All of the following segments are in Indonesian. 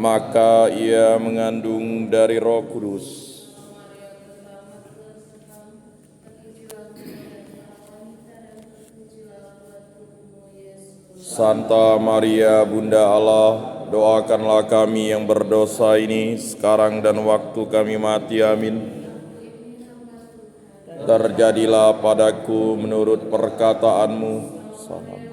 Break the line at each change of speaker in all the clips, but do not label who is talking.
maka ia mengandung dari Roh Kudus. Santa Maria Bunda Allah, doakanlah kami yang berdosa ini sekarang dan waktu kami mati. Amin. Terjadilah padaku menurut perkataanmu. Salam.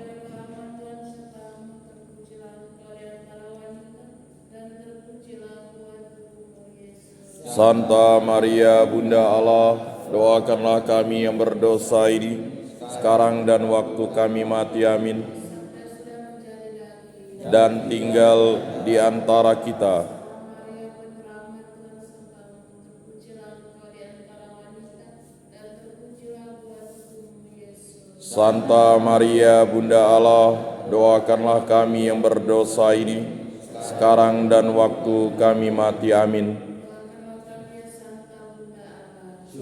Santa Maria Bunda Allah, doakanlah kami yang berdosa ini sekarang dan waktu kami mati. Amin. Dan tinggal di antara kita. Santa Maria Bunda Allah, doakanlah kami yang berdosa ini sekarang dan waktu kami mati. Amin.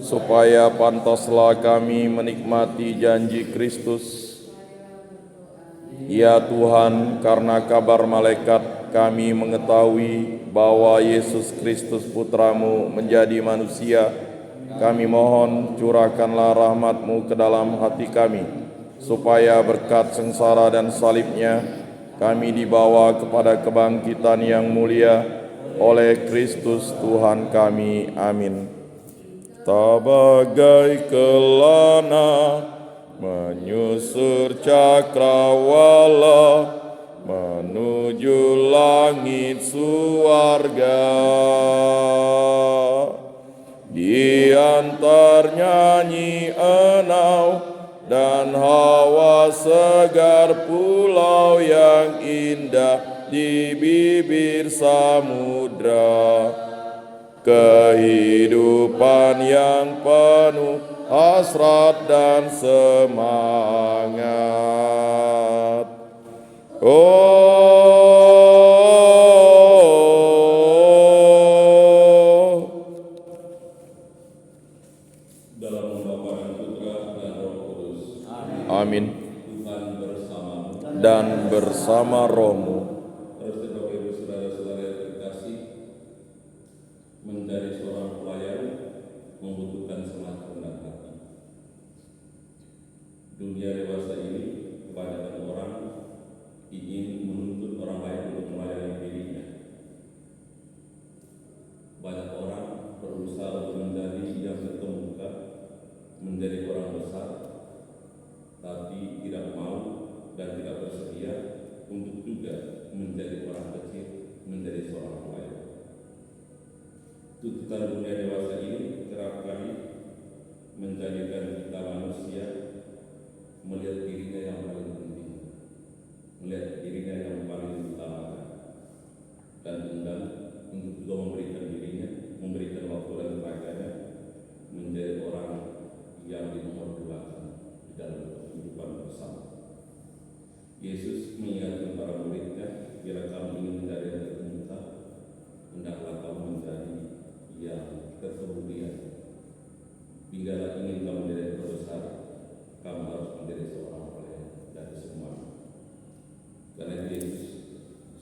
Supaya pantaslah kami menikmati janji Kristus. Ya Tuhan, karena kabar malaikat kami mengetahui bahwa Yesus Kristus Putramu menjadi manusia. Kami mohon curahkanlah rahmat-Mu ke dalam hati kami, supaya berkat sengsara dan salibnya kami dibawa kepada kebangkitan yang mulia oleh Kristus Tuhan kami. Amin. Tabagai kelana menyusur cakrawala menuju langit suarga, diantar nyanyi enau dan hawa segar pulau yang indah di bibir samudra. Kehidupan yang penuh hasrat dan semangat.
Dalam nama Bapa dan Putra dan Roh Kudus.
Amin.
Tuhan bersamamu
Dan bersama rohmu.
Terus Bapak Ibu saudara-saudara yang terkasih, menjadi seorang pelayan membutuhkan semangat rendah hati. Dunia dewasa ini kebanyakan orang ingin menuntut orang lain untuk melayani dirinya. Banyak orang berusaha untuk menjadi yang terkemuka, menjadi orang besar, tapi tidak mau dan tidak bersedia untuk juga menjadi orang kecil, menjadi seorang pelayan. Tuntutan dunia dewasa ini kerap kali menjadikan kita manusia melihat dirinya yang paling penting, melihat dirinya yang paling utama, dan enggan untuk juga memberikan dirinya, memberikan waktu dan tenaganya menjadi orang yang dinomorduakan di dalam kehidupan bersama. Yesus mengingatkan para muridnya, bila kamu ingin menjadi yang terkemuka, hendaklah kamu menjadi yang terkemudian. Bila ingin kamu menjadi yang terbesar, kamu harus menjadi seorang pelayan dari semuanya. Karena Yesus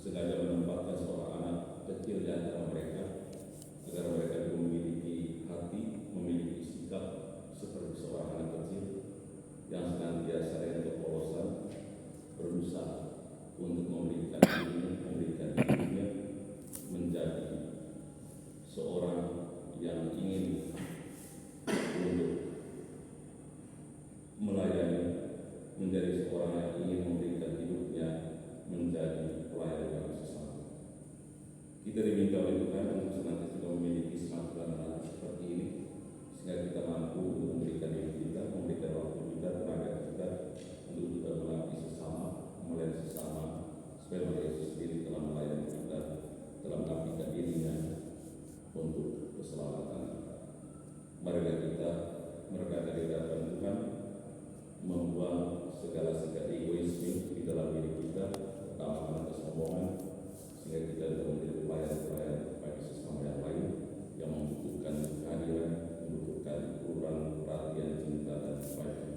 sengaja menempatkan seorang anak kecil di antara mereka, agar mereka memiliki hati, memiliki sikap seperti seorang anak kecil yang senantiasa dengan kepolosan berusaha untuk memberikan dirinya menjadi seorang yang ingin untuk melayani, menjadi seorang yang ingin memberikan hidupnya menjadi pelayan bagi sesama. Kita diminta oleh Tuhan untuk senantiasa juga memiliki semangat dan hati seperti ini, sehingga kita mampu untuk memberikan diri kita, memberikan waktu kita, tenaga kita untuk juga melatih sesama, melayani sesama, supaya Yesus sendiri telah melayani kita, telah mengabdikan dirinya untuk keselamatan kita. Marilah kita merendahkan diri hadapan Tuhan, membuang segala sikap egoisme di dalam diri kita, keamanan, kesombongan, sehingga kita dapat menjadi pelayan-pelayan bagi sesama yang lain yang membutuhkan kehadiran, membutuhkan uluran perhatian, cinta, dan kebaikan.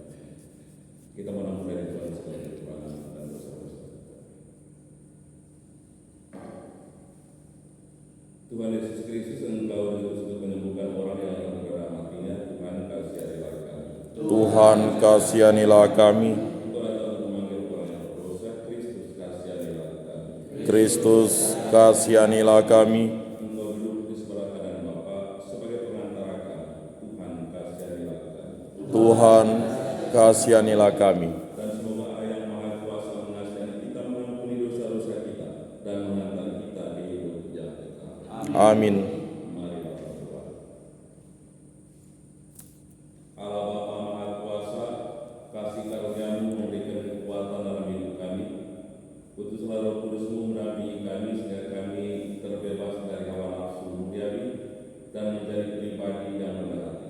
Kita mengampuni Tuhan segala kekurangan dan dosa-dosa. Tuhan Yesus Kristus, Engkau diutus untuk menyembuhkan orang yang dalam keadaan matinya. Tuhan kasihanilah kami.
Tuhan kasihanilah kami.
Engkau datang untuk memanggil orang yang berdosa. Kristus kasihanilah kami.
Kristus kasihanilah kami.
Engkau duduk di sebelah kanan Bapa sebagai perantara kami. Tuhan kasihanilah kami.
Tuhan kasihanilah kami.
Dan semoga Allah yang Maha Kuasa mengasihani kita, mengampuni dosa-dosa kita, dan menghantar kita di hidup yang kekal.
Amin.
Mari kita berdoa. Allah Bapa Maha Kuasa, kasih karunia-Mu memberikan kekuatan dalam hidup kami. Utuslah Roh Kudus-Mu mendampingi kami sehingga kami terbebas dari hawa nafsu duniawi dan menjadi pribadi yang rendah hati.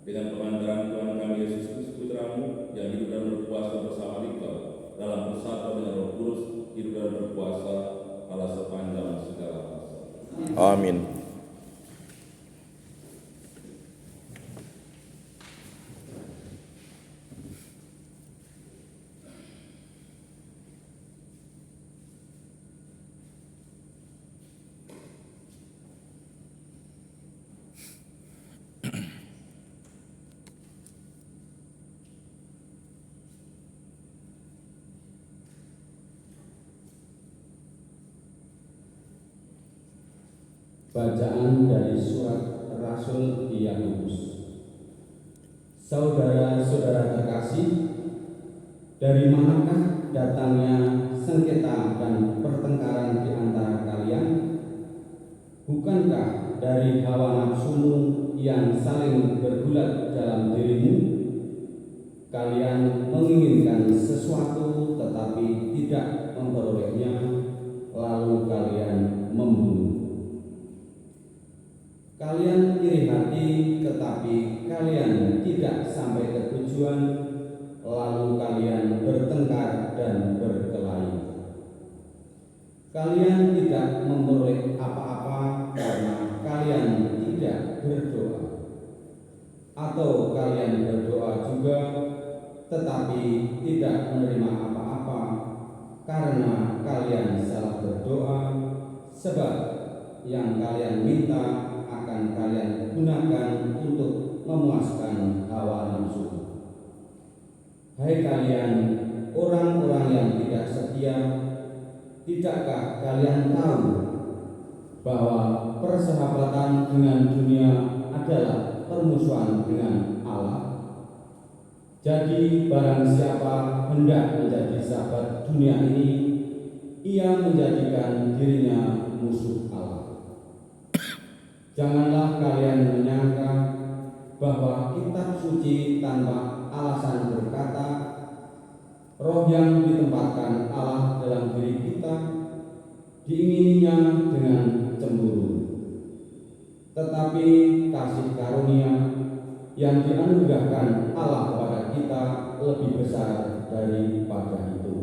Dengan pemandangan Tuhan kami Yesus Kristus Putra-Mu yang hidup dan berkuasa bersama Engkau dalam bersatu dengan Roh Kudus, hidup dan berkuasa Allah sepanjang segala masa.
Amin.
Bacaan dari surat Rasul Yakobus. Saudara-saudara terkasih, dari manakah datangnya sengketa dan pertengkaran di antara kalian? Bukankah dari hawa nafsumu yang saling bergulat dalam dirimu? Kalian menginginkan sesuatu tetapi tidak memperolehnya, lalu kalian membunuh. Kalian iri hati tetapi kalian tidak sampai ke tujuan, lalu kalian bertengkar dan berkelahi. Kalian tidak memperoleh apa-apa karena kalian tidak berdoa. Atau kalian berdoa juga tetapi tidak menerima apa-apa karena kalian salah berdoa, sebab yang kalian minta akan kalian gunakan untuk memuaskan hawa nafsu. Hai kalian orang-orang yang tidak setia, tidakkah kalian tahu bahwa persahabatan dengan dunia adalah permusuhan dengan Allah? Jadi barang siapa hendak menjadi sahabat dunia ini, ia menjadikan dirinya musuh Allah. Janganlah kalian menyangka bahwa kitab suci tanpa alasan berkata, roh yang ditempatkan Allah dalam diri kita diingininya dengan cemburu. Tetapi kasih karunia yang dianugerahkan Allah kepada kita lebih besar daripada itu.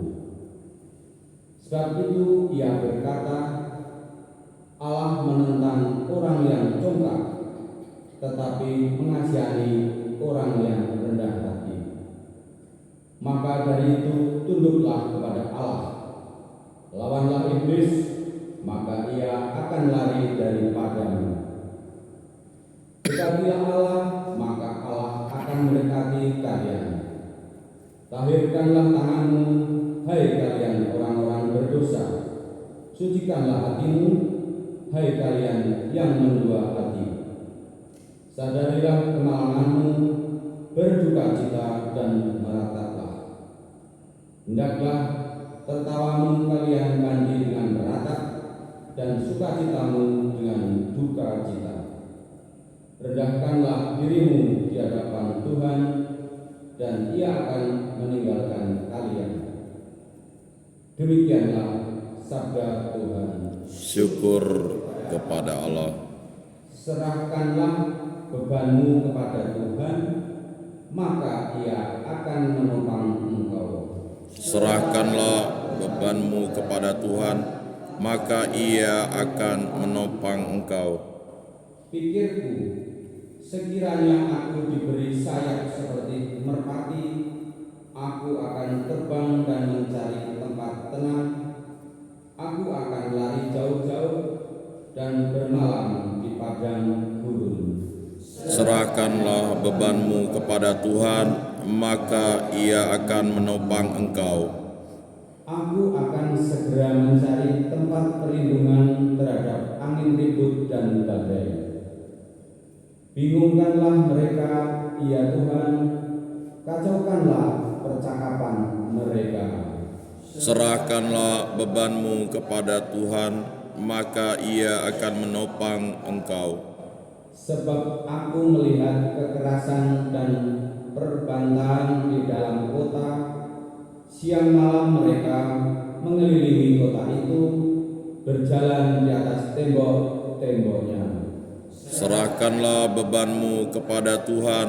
Sebab itu ia berkata, Allah menentang orang yang congkak, tetapi mengasihani orang yang rendah hati. Maka dari itu tunduklah kepada Allah. Lawanlah iblis, maka ia akan lari daripadamu. Dekatilah Allah, maka Allah akan mendekati kalian. Tahirkanlah tanganmu, hai kalian orang-orang berdosa. Sucikanlah hatimu, hai kalian yang mendua hati. Sadarilah kemalanganmu, berduka cita dan merataplah. Hendaklah tertawamu kalian ganti dengan meratap, dan sukacitamu dengan duka cita. Rendahkanlah dirimu di hadapan Tuhan, dan Ia akan meninggalkan kalian. Demikianlah sabda Tuhan.
Syukur kepada Allah.
Serahkanlah bebanmu kepada Tuhan, maka Ia akan menopang engkau.
Serahkanlah bebanmu kepada Tuhan, maka Ia akan menopang engkau.
Pikirku, sekiranya aku diberi sayap seperti merpati, aku akan terbang dan mencari tempat tenang. Aku akan lari jauh-jauh, dan bermalam di padang gurun.
Serahkanlah bebanmu kepada Tuhan, maka Ia akan menopang engkau.
Aku akan segera mencari tempat perlindungan terhadap angin ribut dan badai. Bingungkanlah mereka, ya Tuhan, kacaukanlah percakapan mereka.
Serahkanlah bebanmu kepada Tuhan, maka Ia akan menopang engkau.
Sebab aku melihat kekerasan dan perbantahan di dalam kota. Siang malam mereka mengelilingi kota itu, berjalan di atas tembok-temboknya.
Serahkanlah bebanmu kepada Tuhan,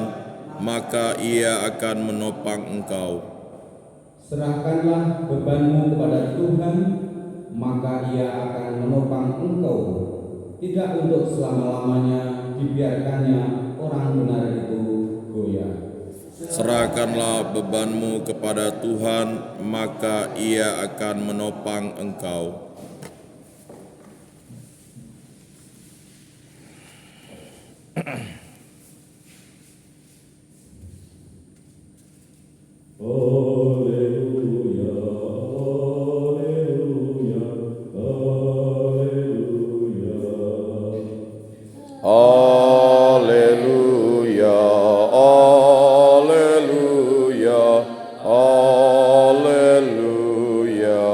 maka Ia akan menopang engkau.
Serahkanlah bebanmu kepada Tuhan, maka Ia akan menopang engkau. Tidak untuk selama-lamanya dibiarkannya orang benar itu goyah.
Serahkanlah bebanmu kepada Tuhan, maka Ia akan menopang engkau.
Haleluya, haleluya, haleluya.
Haleluya, haleluya, haleluya.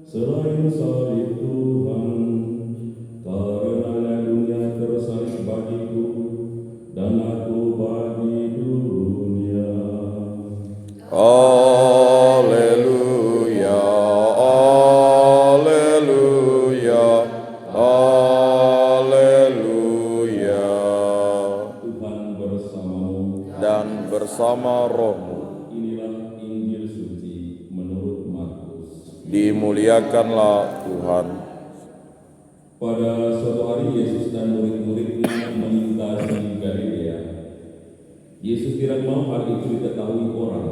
Selain salib Tuhan, karena dunia tersalib bagiku dan aku bagi dunia.
Haleluya, haleluya, haleluya.
Tuhan bersamamu.
Dan bersama rohmu,
Inilah Injil suci menurut Markus.
dimuliakanlah Tuhan.
Pada suatu hari Yesus dan murid-muridnya melintasi Galilea. Yesus tidak mau hal itu diketahui orang,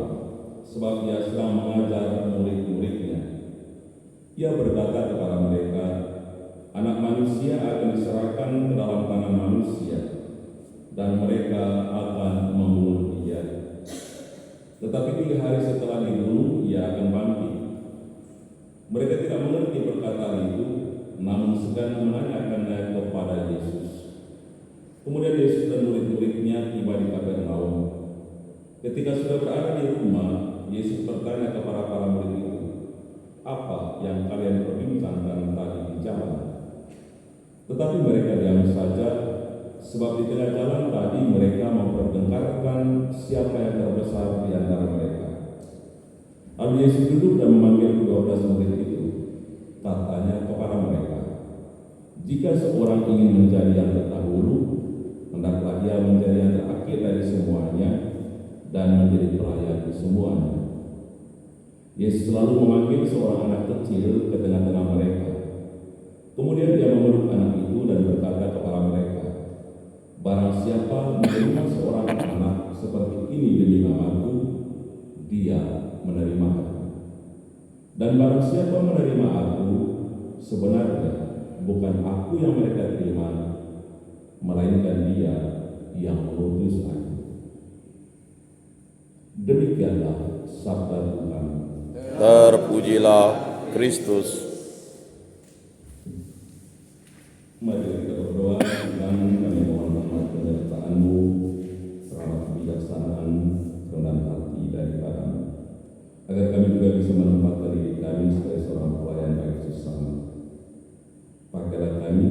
sebab Ia sedang mengajar murid-muridnya. Ia berkata kepada mereka, Anak manusia akan diserahkan ke dalam tangan manusia, dan mereka akan membunuh Dia. Tetapi 3 hari setelah dibunuh, Ia akan bangkit. Mereka tidak mengerti perkataan itu, namun sedang menanyakannya kepada Yesus. Kemudian Yesus dan murid-muridnya tiba di Kapernaum. Ketika sudah berada di rumah, Yesus bertanya kepada para murid itu, "Apa yang kalian perbincangkan tadi di jalan?" Tetapi mereka diam saja, sebab di tengah jalan tadi mereka mempertengkarkan siapa yang terbesar di antara mereka. Lalu Yesus duduk dan memanggil 12 murid itu. Katanya kepada mereka, "Jika seorang ingin menjadi yang terdahulu, hendaklah ia menjadi yang terakhir dari semuanya dan menjadi pelayan di semuanya." Yesus selalu memanggil seorang anak kecil ke tengah-tengah mereka. Kemudian Dia memeluk anak itu dan berkata kepada mereka, "Barang siapa menerima seorang anak seperti ini demi nama-Ku, dia menerima Aku. Dan barang siapa menerima Aku, sebenarnya bukan Aku yang mereka terima, melainkan Dia yang mengutus Aku." Demikianlah sabda Tuhan.
Terpujilah Kristus.
Mari kita berdoa. Tuhan, kami mohon rahmat penyertaan-Mu, rahmat kebijaksanaan, kerendahan hati daripada-Mu, agar kami juga bisa menempatkan diri kami sebagai seorang pelayan bagi sesama. Pakailah kami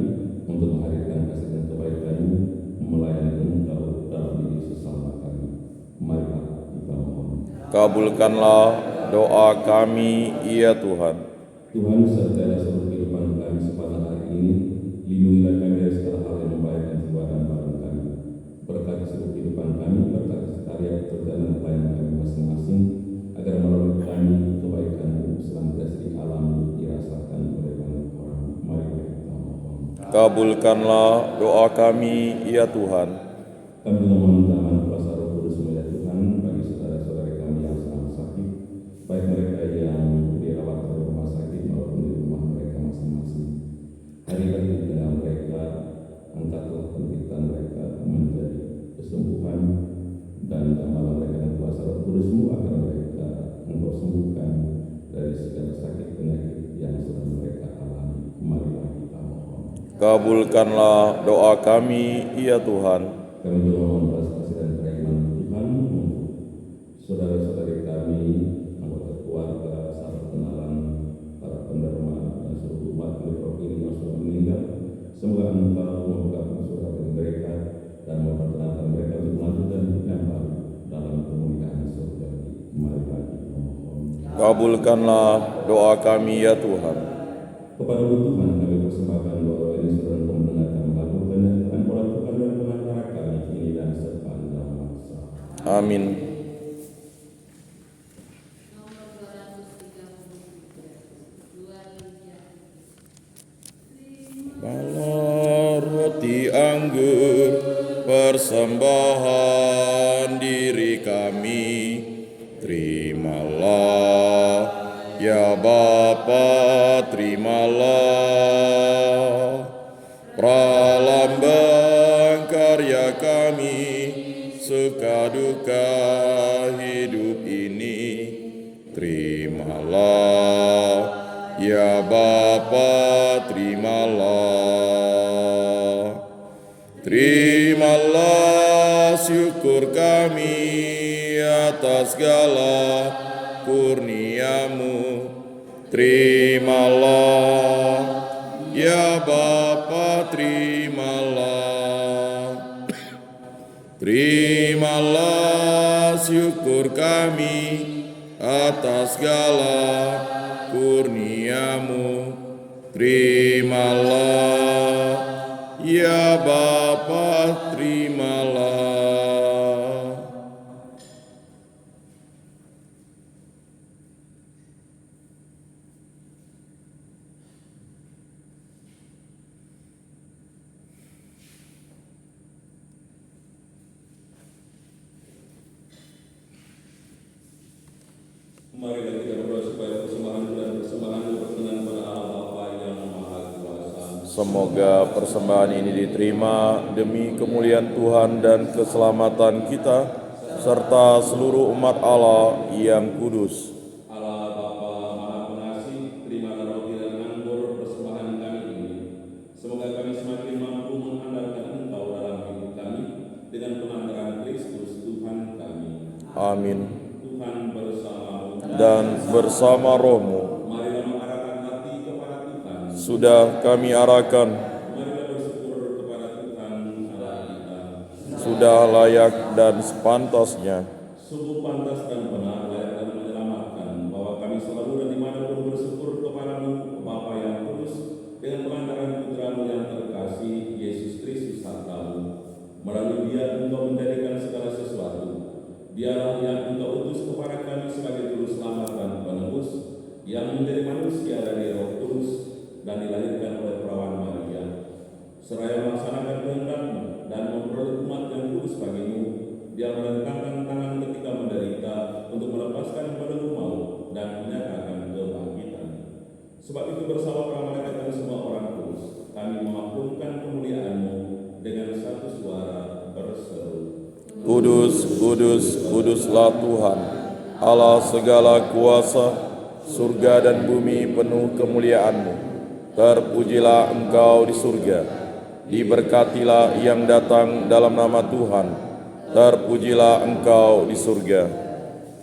untuk menghadirkan kasih dan kebaikan-Mu, melayani Engkau dalam diri sesama kami. Marilah kita mohon.
Kabulkanlah doa kami, ya Tuhan.
Tuhan, sertailah seluruh kehidupan kami sepanjang hari ini. Lindungilah kami dari segala hal yang membahayakan jiwa dan badan kami. Berkati seluruh kehidupan kami, berkati karya pekerjaan dan pelayanan kami masing-masing, agar melalui kami kebaikan-Mu senantiasa dialami, dirasakan oleh banyak orang. Mari kita mohon.
Kabulkanlah doa kami, ya Tuhan.
Kami memohon rahmat kuasa Roh Kudus ya Tuhan bagi saudara-saudari kami yang sedang sakit, baik mereka yang dirawat di rumah sakit maupun di rumah mereka
Kabulkanlah doa kami, ya Tuhan.
Kami juga mohon belas kasih dan kerimanan Tuhan untuk saudara-saudari kami, anggota keluarga, sahabat kenalan, para penderma, dan seluruh umat Metro ini yang sudah meninggal. Semoga Engkau membukakan surga bagi mereka dan memperkenalkan mereka untuk melanjutkan hidup yang baru dalam kemuliaan surga. Mari lagi memohon.
Kabulkanlah doa kami, ya Tuhan.
Kepada Tuhan kami persembahkan doa ini seluruh mendengarkan mengabulkan dan Tuhan pola Tuhan dan pengantara kami ini dan sepanjang masa.
Amin. Bala roti anggur persembahan diri kami, terimalah ya Bapa, terimalah pralambang karya kami, suka duka hidup ini, terimalah ya Bapa, terimalah. Terimalah syukur kami atas segala kurniamu, terimalah ya Bapa, terimalah. Terimalah syukur kami atas segala kurniamu, terimalah ya Bapa, terimalah.
Marilah kita berdoa supaya persembahan dan persembahan berkenan pada Allah Bapa yang Maha Kuasa.
Semoga persembahan ini diterima demi kemuliaan Tuhan dan keselamatan kita, serta seluruh umat Allah yang kudus.
Allah Bapa Maha Pengasih, terimalah roti dan anggur persembahan kami ini. Semoga kami semakin mampu mengandalkan Engkau dalam hidup kami dengan pengantaran Kristus Tuhan kami.
Amin.
Tuhan bersamamu.
Dan bersama rohmu,
Marilah mengarahkan hati kepada Tuhan.
sudah kami arahkan,
Marilah bersyukur kepada Tuhan Allah kita.
sudah layak dan sepantasnya.
Sungguh pantas dan benar, layak dan menyelamatkan, bahwa kami selalu dan dimanapun bersyukur kepadamu, Bapa yang kudus, dengan pengantaran Putramu yang terkasih, Yesus Kristus Santamu. Melalui Dia Engkau menjadikan segala sesuatu. Dialah yang Engkau utus kepada kami sebagai juru selamat dan penebus, yang menjadi manusia dari Roh Kudus dan dilahirkan oleh perawan Maria. Seraya melaksanakan kehendak-Mu dan memperoleh umat yang kudus bagimu, Dia merentangkan tangan ketika menderita untuk melepaskan belenggu maut dan menyatakan kebangkitan. Sebab itu bersama para malaikat dan semua orang kudus, kami memaklumkan kemuliaan-Mu dengan satu suara berseru.
Kudus, kudus, kuduslah Tuhan, Allah segala kuasa, surga dan bumi penuh kemuliaan-Mu. Terpujilah Engkau di surga, diberkatilah yang datang dalam nama Tuhan. Terpujilah Engkau di surga.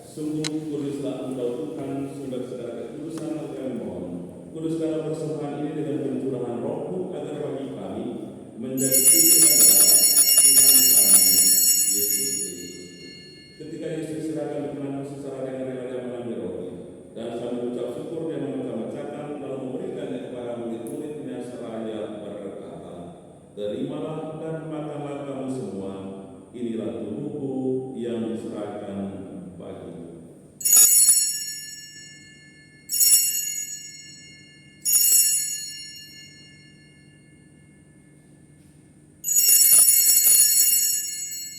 Sungguh kuduslah Engkau Tuhan, sumber segala kekudusan kami mohon. Kuduskanlah persembahan ini dengan pencurahan Roh-Mu agar bagi kami menjadi tubuh dan darah Tuhan kami, Yesus Kristus. Ketika Yesus serahkan dikenal secara dengan rela Dia mengambil roti, dan sambil mengucap syukur Dia memecah-mecahkan lalu memberikannya kepada murid-murid-Nya seraya berkata, "Terimalah dan makanlah kamu semua, inilah tubuhku yang diserahkan bagimu."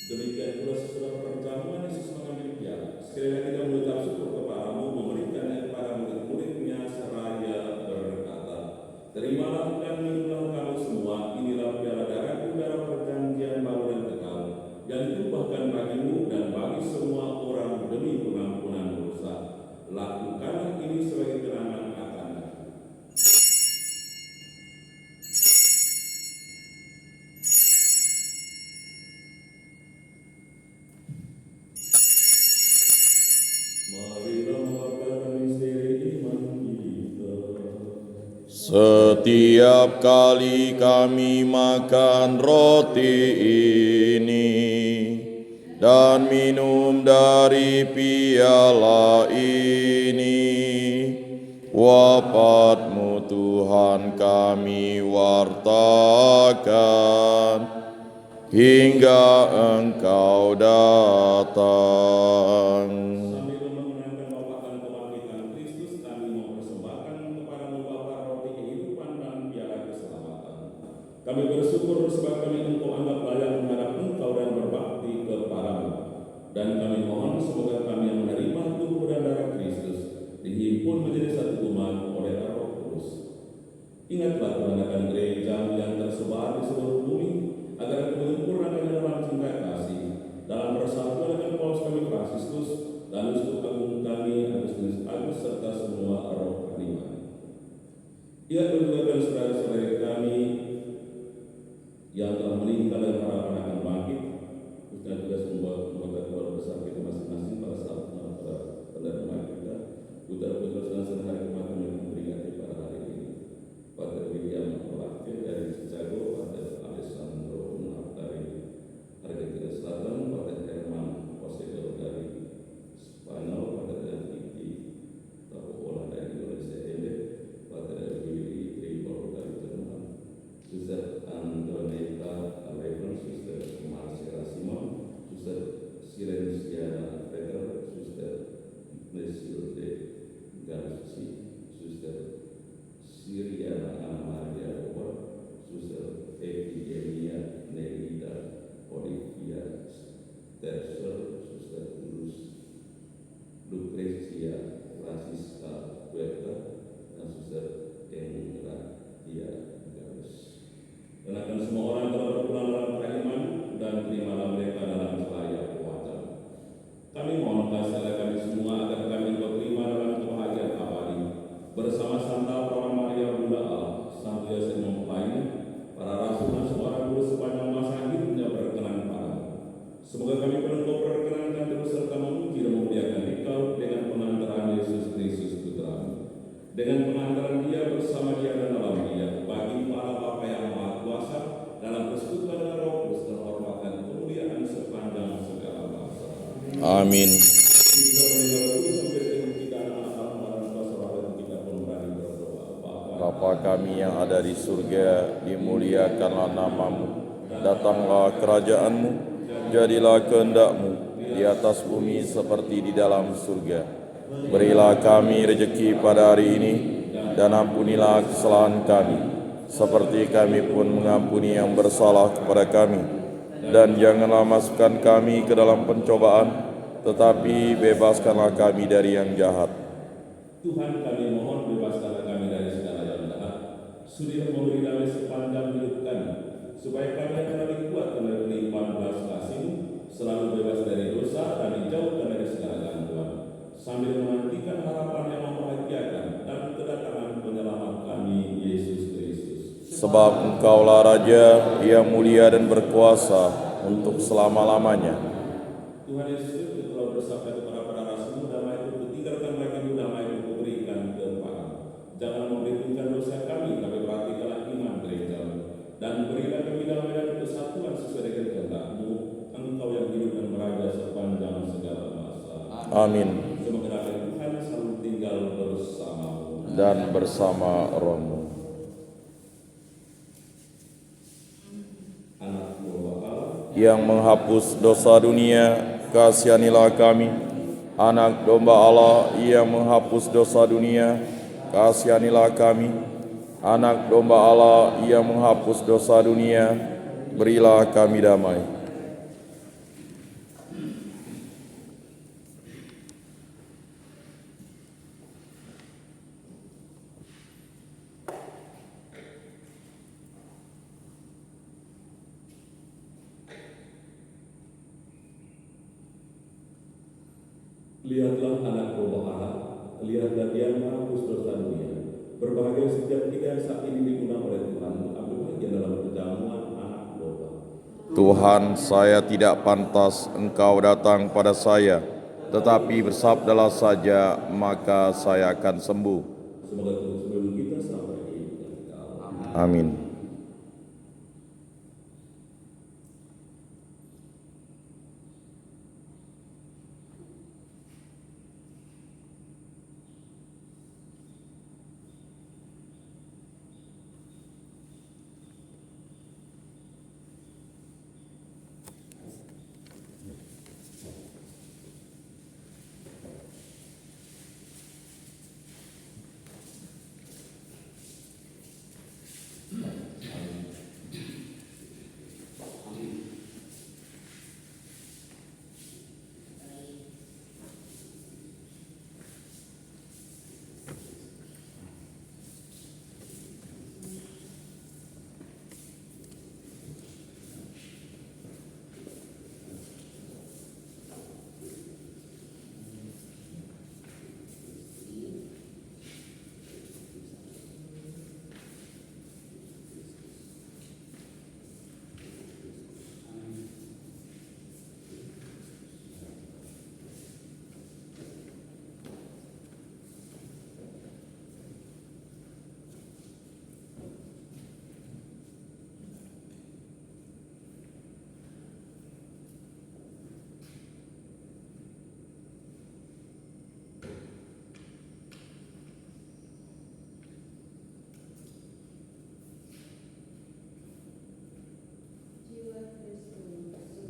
Demikian pula sesudah perjamuan Yesus mengambil piala. Sekali lagi Dia mengucap syukur kepadamu, memberikannya kepada murid-murid-Nya seraya berkata, "Terimalah dan minumlah kamu semua, inilah piala darahku dan
Setiap kali kami makan roti ini dan minum dari piala ini, wafat-Mu Tuhan kami wartakan hingga Engkau datang.
Sambil mengenangkan wafat dan kebangkitan Kristus, kami mempersembahkan kepadamu Bapa roti kehidupan dan piala keselamatan. Kami bersyukur sebab kami Engkau anggap layak menghadap Engkau dan berbakti kepadamu. Dan kami mohon semoga kami yang menerima tubuh dan darah Kristus dihimpun menjadi satu umat oleh Roh Kudus. Ingatlah kebanyakan gereja yang tersebar di seluruh bumi, agar kami menyempurnakan dalam cinta kasih, dalam persatuan dengan Paus kami Fransiskus dan Uskup Agung kami Agustinus Agus serta semua roh beriman. Ia juga dan saudara-saudara kami yang telah meninggal dan harapan akan bangkit, khususnya tugas membuat keluarga besar kita masing-masing pada saat penerima kita, putra-putra dan hari kematian yang memperingati pada hari ini. Pada William Olakir dari Chicago, pada Alessandro Munaf dari Argentina Selatan, pada Herman Osedor dari Spanyol, pada Diti Tapola dari Indonesia Ende, pada Willy Tribor dari Jerman, Suster Antoneta Levan, Suster Marcela Simon, Suster Silenciana Peter, Suster Ignacio de Garci, Suster Siriana Ana Maria Owa, Suster Epidemia Nerida Olivia Terser, Suster Lucrecia Francisca Huerta, dan Suster Engratia Gales. Kenakan semua orang telah berpulang dalam keiman dan terimalah mereka dalam cahaya kekuatan. Kami mohon kasih kami semua agar kami berterima dalam kebahagiaan abadi bersama Santa Perawan Maria Bunda Allah, Santo Yosef mempelainya, para rasul dan semua orang kudus sepanjang masa hidupnya berkenan padamu. Semoga kami Engkau perkenankan terus serta memuji dan memuliakan Engkau dengan pengantaran Yesus Kristus Putra-Mu, dengan pengantaran Dia bersama Dia dan dalam Dia, bagi para Bapa yang Maha Kuasa dalam persekutuan dengan Roh Kudus dan hormat dan kemuliaan sepanjang segala masa.
Amin. Bapa kami yang ada di surga, dimuliakanlah nama-Mu, datanglah kerajaan-Mu, jadilah kehendak-Mu di atas bumi seperti di dalam surga. Berilah kami rezeki pada hari ini, dan ampunilah kesalahan kami, seperti kami pun mengampuni yang bersalah kepada kami. Dan janganlah masukkan kami ke dalam pencobaan, tetapi bebaskanlah kami dari yang jahat.
Tuhan, kami mohon bebaskanlah kami dari segala yang jahat. Sudilah memberi damai sepanjang hidup kami, supaya kami akan lebih kuat oleh kelimpahan belas kasih-Mu, selalu bebas dari dosa dan dijauhkan dari segala gangguan, sambil menantikan harapan yang membahagiakan dan kedatangan penyelamat kami, Yesus Kristus.
Sebab Engkaulah Raja yang mulia dan berkuasa untuk selama-lamanya.
Tuhan Yesus telah bersabda kepada para rasul, damai itu kutinggalkan bagimu, damai itu kuberikan kepadamu. Jangan memperhitungkan dosa kami, tapi perhatikanlah iman gereja-Mu, dan berilah kami damai dan kesatuan sesuai dengan kehendak-Mu, Engkau yang hidup dan meraja sepanjang segala masa.
Amin.
Semoga Tuhan selalu tinggal bersama-Mu
Dan bersama roh-Mu.
Anak domba Allah
Yang menghapus dosa dunia, kasihanilah kami. Anak domba Allah yang menghapus dosa dunia, kasihanilah kami. Anak domba Allah yang menghapus dosa dunia, berilah kami damai.
Lihatlah anak domba Allah, lihatlah Dia menghapus dosa dunia. Berbahagia setiap kita yang saat ini digunakan oleh Tuhan untuk ambil bagian dalam perjamuan anak domba.
Tuhan, saya tidak pantas Engkau datang pada saya, tetapi bersabdalah saja, maka saya akan sembuh.
Semoga sebelum kita sampai di
Amin.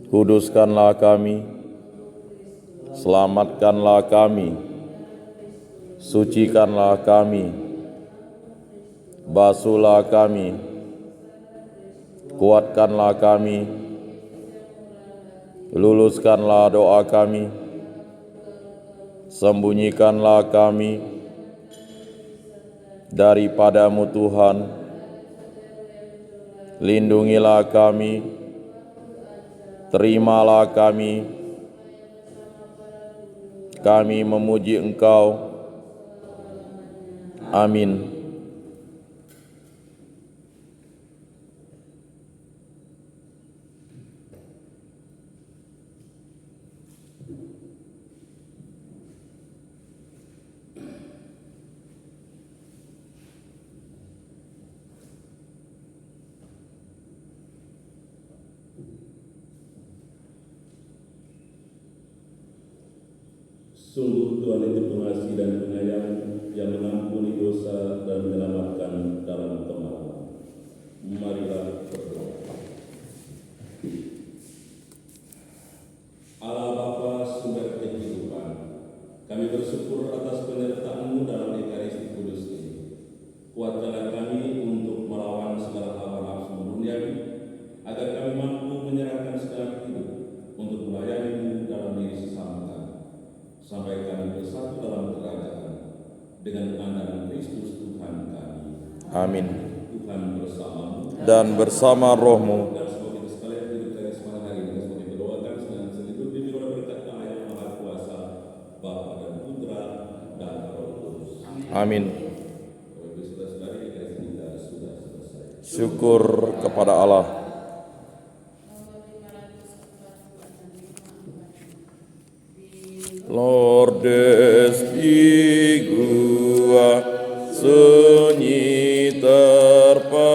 Kuduskanlah kami, selamatkanlah kami, sucikanlah kami, basuhlah kami, kuatkanlah kami, luluskanlah doa kami, sembunyikanlah kami daripadamu Tuhan, lindungilah kami, terimalah kami memuji Engkau. Amin.
Sungguh Tuhan itu pengasih dan penyayang yang mengampuni dosa dan menyelamatkan dalam kemarahan. Marilah berdoa. Allah Bapa sumber kehidupan, kami bersyukur atas penyertaan-Mu dalam Ekaristi Kudus ini. Kuatkanlah kami untuk melawan segala hawa nafsu duniawi, agar kami mampu menyerahkan segala hidup untuk melayani-Mu dalam diri sesama kami, sampai kami bersatu dalam kerajaan dengan andalan Kristus Tuhan kami.
Amin.
Tuhan bersamamu
Dan bersama rohmu.
dan semoga kita sekalian hidup dari semangat hari ini semoga berdoakan dengan seluruh diri oleh berkat Allah yang Maha Kuasa, Bapa dan Putra dan Roh Kudus.
Amin.
Bapak Ibu saudara-saudari, Ekaristi kita sudah selesai.
Syukur kepada Allah. Lordes igua sunyi terpa